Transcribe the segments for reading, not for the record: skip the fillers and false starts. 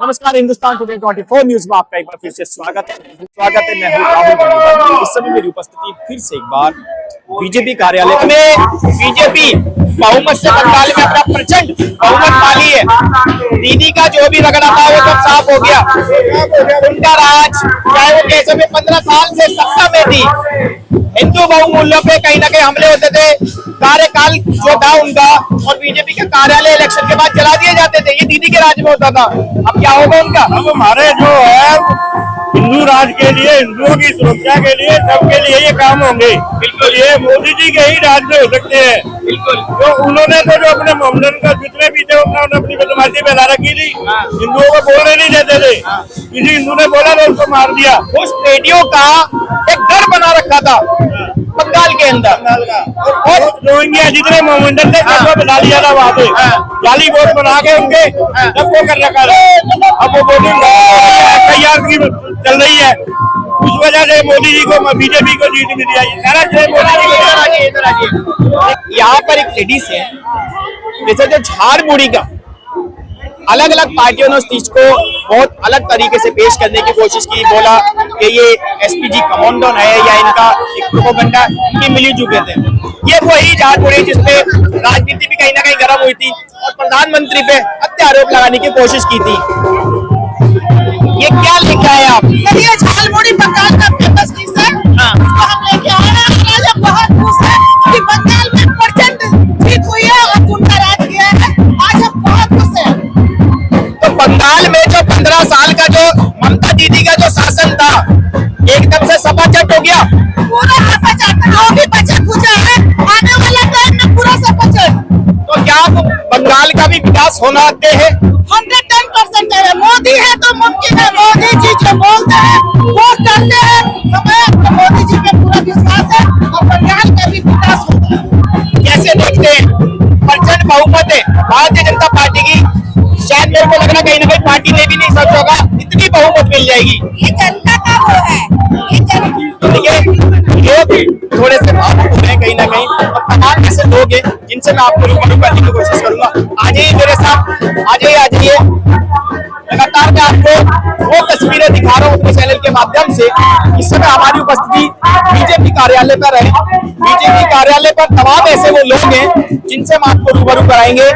नमस्कार, Hindustan today 24 news में आपका एक बार फिर से स्वागत है। मैं हूं राहुल। इस समय मेरी उपस्थिति फिर से एक बार बीजेपी कार्यालय में। बीजेपी बहुमत से बंगाल में अपना प्रचंड बहुमत पाली है। दीदी का जो भी रगड़ा था वो सब साफ हो गया। उनका राज, चाहे वो कैसे भी 15 साल से सत्ता में थी, हिंदू बहुमूल्यों पे कहीं ना कहीं हमले होते थे। कार्यकाल जो था उनका, और बीजेपी के कार्यालय इलेक्शन के बाद जला दिए जाते थे। ये दीदी के राज में होता था। अब क्या होगा उनका? अब हमारे जो है हिंदू राज के लिए, हिंदुओं की सुरक्षा के लिए, सबके लिए ये काम होंगे। बिल्कुल, ये मोदी जी के ही राज में हो सकते हैं। बिल्कुल, तो उन्होंने तो जो अपने मोहम्मदन का जितने भी थे उन्होंने अपनी बदमाशी फैला रखी थी। हिंदुओं को बोलने नहीं देते थे। किसी हिंदू ने बोला तो उसको मार दिया। उस रेडियो का एक घर बना रखा था बंगाल के अंदर, और रोहिंग्या जितने मोहम्मदन थे सबको बना लिया था वहाँ पे। जाली वोट बना के उनके सबको कर रखा था। अब वो वोटिंग तैयार चल रही है, उस वजह से मोदी जी को, बीजेपी को जीत मिली है। सारा श्रेय मोदी जी को। यहाँ पर एक लेडीज है, जैसे जो झाड़बूढ़ी का अलग अलग पार्टियों ने उस चीज को बहुत अलग तरीके से पेश करने की कोशिश की। बोला कि ये एसपीजी कमांडो है या इनका एक प्रोपेगेंडा की मिली जुगे थे। ये वही झाड़बूढ़ी जिसपे राजनीति भी कहीं ना कहीं गर्म हुई थी और प्रधानमंत्री पे हत्या आरोप लगाने की कोशिश की थी। ये क्या लिखा है आप? सर, ये झालमुड़ी बंगाल का फेमस डिश है। इसको हम लेके आए हैं। आज बहुत खुश है कि बंगाल में प्रचंड जीत हुई है और उनका राज किया है। आज हम बहुत खुश हैं। तो बंगाल में जो 15 साल का जो ममता दीदी का जो शासन था, एकदम से सपाचट हो गया। पूरा सपाचट, जो भी बचत पूछा है आने वाला टाइम में पूरा सपाचट। तो क्या आप बंगाल का भी विकास होना आते हैं? 110% है। मोदी है तो मुमकिन है। मोदी जी जो बोलते हैं वो करते हैं। हमें मोदी जी पे पूरा विश्वास है और बंगाल का भी विकास होगा। कैसे देखते हैं? प्रचंड बहुमत है भारतीय जनता पार्टी की। शायद मेरे को लग रहा कहीं ना कहीं पार्टी ने भी नहीं सोचा होगा इतनी बहुमत मिल जाएगी। ये जनता का वो है। लोग थोड़े से भावुक हो गए कहीं ना कहीं, और तमाम ऐसे लोग हैं जिनसे मैं आपको रूबरू करने की कोशिश करूंगा। आ जाइए मेरे साथ, आ जाइए। लगातार मैं आपको वो तस्वीरें दिखा रहा हूँ अपने चैनल के माध्यम से। इस समय हमारी उपस्थिति बीजेपी कार्यालय पर है। बीजेपी कार्यालय पर तमाम ऐसे वो लोग हैं जिनसे हम आपको रूबरू कराएंगे।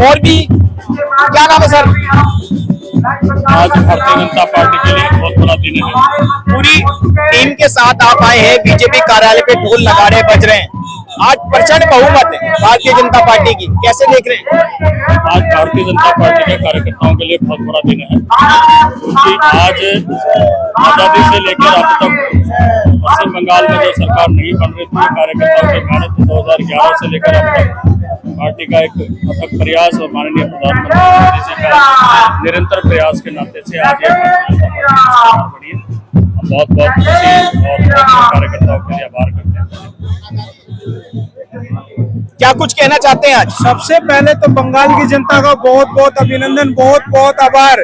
और भी क्या नाम है सर? आज भारतीय जनता पार्टी के लिए बहुत बड़ा दिन है। पूरी टीम के साथ आप आए हैं। बीजेपी कार्यालय पे ढोल नगाड़े बज रहे हैं। आज प्रचंड बहुमत है भारतीय जनता पार्टी की, कैसे देख रहे हैं? आज भारतीय जनता पार्टी के कार्यकर्ताओं के लिए बहुत बड़ा दिन है, क्योंकि आज आजादी से लेकर अब तक पश्चिम बंगाल में जो सरकार नहीं बन रही थी, कार्यकर्ताओं की मेहनत 2011 से लेकर अब तक पार्टी का एक अथक प्रयास और माननीय प्रधानमंत्री मोदी जी का निरंतर प्रयास के नाते से आज ये सरकार बनी है। हम बहुत बहुत खुशी और कार्यकर्ताओं के लिए आभार करते हैं। क्या कुछ कहना चाहते हैं आज? सबसे पहले तो बंगाल की जनता का बहुत बहुत अभिनंदन, बहुत बहुत आभार।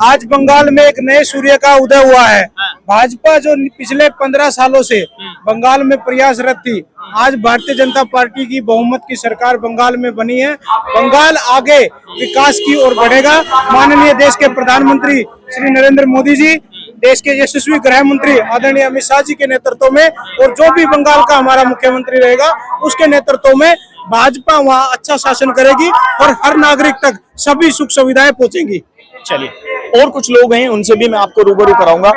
आज बंगाल में एक नए सूर्य का उदय हुआ है। भाजपा जो पिछले 15 सालों से बंगाल में प्रयासरत थी, आज भारतीय जनता पार्टी की बहुमत की सरकार बंगाल में बनी है। बंगाल आगे विकास की ओर बढ़ेगा। माननीय देश के प्रधानमंत्री श्री नरेंद्र मोदी जी, देश के यशस्वी गृह मंत्री आदरणीय अमित शाह जी के नेतृत्व में, और जो भी बंगाल का हमारा मुख्यमंत्री रहेगा उसके नेतृत्व में भाजपा वहाँ अच्छा शासन करेगी और हर नागरिक तक सभी सुख सुविधाएं पहुंचेंगी। चलिए, और कुछ लोग हैं उनसे भी मैं आपको रूबरू कराऊंगा।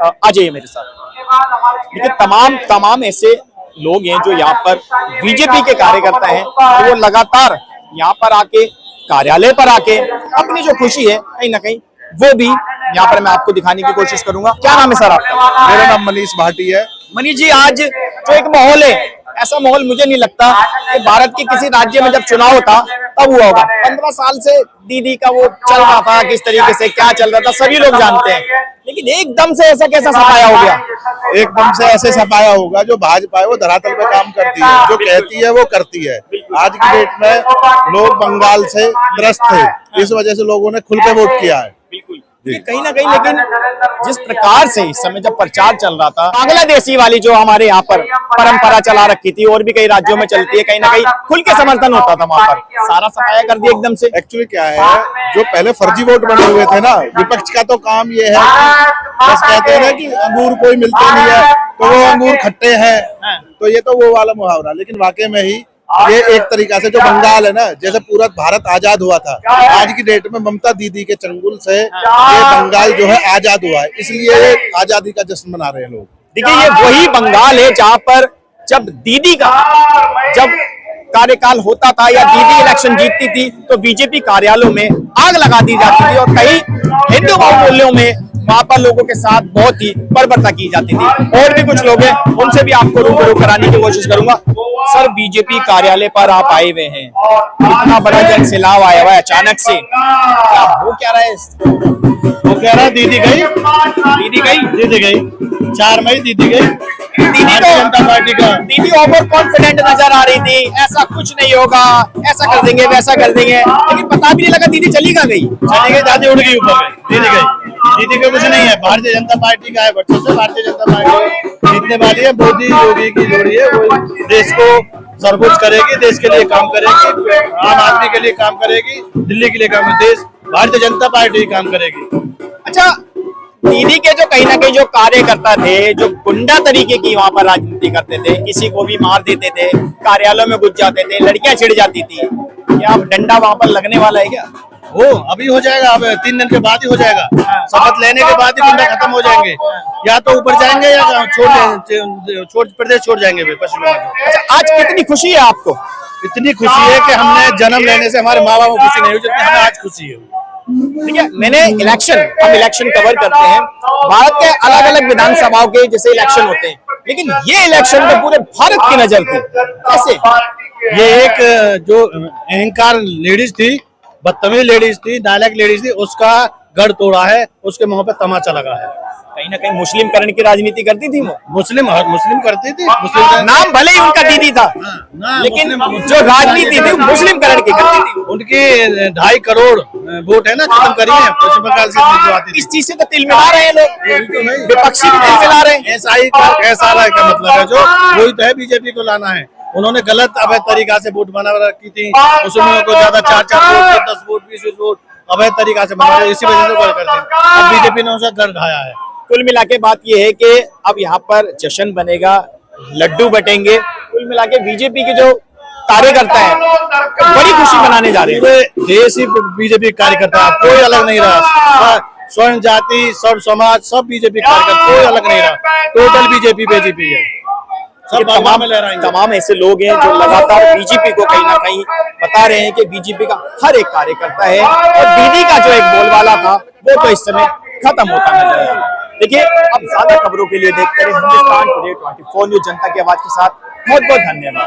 आ जाइए मेरे साथ। देखिए, तमाम ऐसे लोग हैं जो यहाँ पर बीजेपी के कार्यकर्ता हैं, तो वो लगातार यहाँ पर आके, कार्यालय पर आके अपनी जो खुशी है कहीं ना कहीं वो भी यहाँ पर मैं आपको दिखाने की कोशिश करूंगा। क्या नाम है सर आपका? मेरा नाम मनीष भाटी है। मनीष जी, आज जो एक माहौल है, ऐसा माहौल मुझे नहीं लगता कि भारत के किसी राज्य में जब चुनाव होता तब हुआ होगा। 15 साल से दीदी का वो चल रहा था, किस तरीके से क्या चल रहा था सभी लोग जानते हैं, लेकिन एकदम से ऐसा कैसा सफाया हो गया? एकदम से ऐसे सफाया होगा। जो भाजपा है वो धरातल पे काम करती है, जो कहती है वो करती है। आज की डेट में लोग बंगाल से त्रस्त थे, इस वजह से लोगों ने खुल के वोट किया है। ये कहीं ना कहीं, लेकिन जिस प्रकार से इस समय जब प्रचार चल रहा था, बांग्लादेशी वाली जो हमारे यहाँ पर परंपरा चला रखी थी और भी कई राज्यों में चलती है, कहीं ना कहीं खुल के समर्थन होता था वहां पर, सारा सफाया कर दिया एकदम से। एक्चुअली क्या है, जो पहले फर्जी वोट बने हुए थे ना, विपक्ष का तो काम ये है कि बस कहते हैं ना कि अंगूर कोई मिलते नहीं है तो वो अंगूर खट्टे हैं, तो ये तो वो वाला मुहावरा। लेकिन वाकई में ही ये एक तरीका से जो बंगाल है ना, जैसे पूरा भारत आजाद हुआ था, आज की डेट में ममता दीदी के चंगुल से ये बंगाल जो है आजाद हुआ है, इसलिए ये आजादी का जश्न मना रहे हैं लोग। देखिए, ये वही बंगाल है जहां पर जब दीदी का जब कार्यकाल होता था या दीदी इलेक्शन जीतती थी तो बीजेपी कार्यालयों में आग लगा दी जाती थी और कई हिंदू बहुमूल्यों में वहां पर लोगों के साथ बहुत ही बर्बरता की जाती थी। और भी कुछ लोग हैं, उनसे भी आपको रूबरू कराने की कोशिश करूंगा। सर, बीजेपी कार्यालय पर आप आए हुए हैं, इतना बड़ा जन सैलाब आया हुआ है अचानक से, क्या हो क्या रहा है? वो कह रहा है दीदी गई, दीदी गई 4 मई दीदी गई। दीदी तो जनता पार्टी का दीदी ओवर कॉन्फिडेंट नजर आ रही थी, ऐसा कुछ नहीं होगा, ऐसा कर देंगे वैसा कर देंगे, लेकिन पता भी नहीं लगा दीदी चली कहाँ गई। चली गई, दादी उड़ गई ऊपर गई, दीदी गई। दीदी का कुछ नहीं है, भारतीय जनता पार्टी का है, बच्चों से भारतीय जनता पार्टी जीतने वाली है। मोदी योगी की जोड़ी है, वो देश को सर्वोच्च करेगी, देश के लिए काम करेगी, आम आदमी के लिए काम करेगी, दिल्ली के लिए काम करेगी, देश भारतीय जनता पार्टी काम करेगी। अच्छा, दीदी के जो कहीं ना कहीं जो कार्यकर्ता थे, जो गुंडा तरीके की वहां पर राजनीति करते थे, किसी को भी मार देते थे, कार्यालयों में घुस जाते थे, लड़कियां छिड़ जाती थी, क्या अब डंडा वहां पर लगने वाला है क्या? वो अभी हो जाएगा, अब 3 दिन के बाद ही हो जाएगा, शपथ लेने के बाद ही गुंडा खत्म हो जाएंगे, या तो ऊपर जाएंगे या छोड़ प्रदेश छोड़ जाएंगे पश्चिम बंगाल। अच्छा, आज कितनी खुशी है आपको? इतनी खुशी है कि हमने जन्म लेने से हमारे माँ बाप को खुशी नहीं हुई जितनी हमें आज खुशी है। ठीक है, हम इलेक्शन कवर करते हैं, भारत के अलग अलग विधानसभाओं के जैसे इलेक्शन होते हैं, लेकिन ये इलेक्शन तो पूरे भारत की नजर थी, कैसे? ये एक जो अहंकार लेडीज थी, बदतमीज लेडीज थी, नालायक लेडीज थी, उसका गढ़ तोड़ा है, उसके मुंह पे तमाचा लगा है। कहीं ना कहीं मुस्लिम करण की राजनीति करती थी वो, मुस्लिम करती थी, नाम भले ही उनका दीदी था, लेकिन जो राजनीति थी मुस्लिम करण की करती थी। उनकी 2.5 करोड़ वोट है ना, खत्म करी है पश्चिम बंगाल से जो आती थी। इस चीज से तो तिल मिला रहे हैं लोग, विपक्षी भी तिल मिला रहे हैं। SI का मतलब है जो वही तो है, बीजेपी को लाना है। उन्होंने गलत अवैध तरीका से वोट बना रखी थी, उसमें उनको ज्यादा 4 वोट, 10 वोट, 20 वोट अवैध तरीका से बना, इसी वजह से कर दी। अब बीजेपी ने उसे गढ़ ढाया है। कुल मिला के बात यह है कि अब यहाँ पर जश्न बनेगा, लड्डू बटेंगे। कुल मिला के बीजेपी के जो कार्यकर्ता है बड़ी खुशी मनाने जा रहे हैं। पूरे देश ही बीजेपी कार्यकर्ता है, कोई अलग नहीं रहा, स्वर्ण जाति, सब समाज, सब बीजेपी कार्यकर्ता, कोई अलग नहीं रहा, टोटल बीजेपी है। सब तमाम ऐसे लोग हैं जो लगातार बीजेपी को कहीं ना कहीं बता रहे हैं कि बीजेपी का हर एक कार्यकर्ता है, और दीदी का जो एक बोलबाला था वो तो इस समय खत्म होता नजर आ रहा है। देखिए, अब ज्यादा खबरों के लिए देखते रहे हिंदुस्तान टुडे 24 न्यूज, जनता की आवाज के साथ। बहुत बहुत धन्यवाद।